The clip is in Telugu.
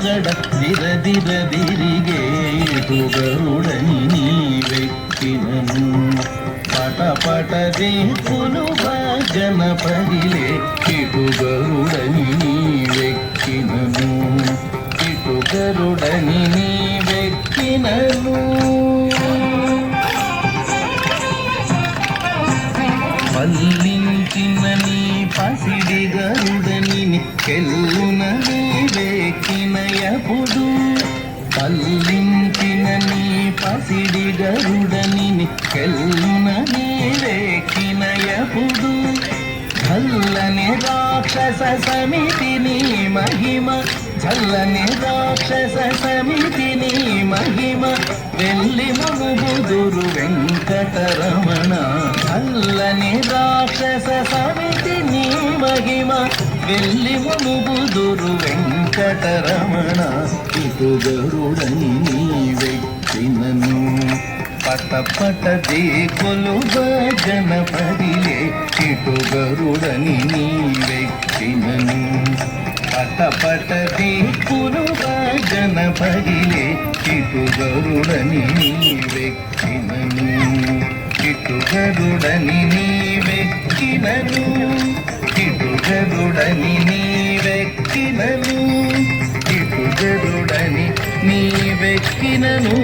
గడ దిరదిరదిరిగే ఇటు గరుడని నీవెక్కినను పట దిక్కులు గణపదిలే ఇటు గరుడని నీవెక్కినను ఇటు గరుడని నీవెక్కినను పల్లించిన నీ పసిడి గరుడని కెల్లున నీవెక్కినయపుడు పల్లించిన నీ పసిడి గరుడని కెల్లున నీవెక్కినయపుడు చల్లని రాక్షస సమితి నీ మహిమ చల్లని రాక్షస సమితి నీ మహిమ వెళ్ళి మునుబుదురు వెంకటరమణ చల్లని రాక్షస సమితి నీ మహిమ వెళ్ళి మునుబుదురు వెంకటరమణ ఇటు గరుడని నీవెక్కినను పట దేకులు గణపదిలే ఇటు గరుడని నీవెక్కినను పట దేకులు గణపదిలే ఇటు గరుడని నీవెక్కినను ఇటు గరుడని నీవెక్కినను ఇటు గరుడని నీవెక్కినను ఇటు గరుడని నీవెక్కినను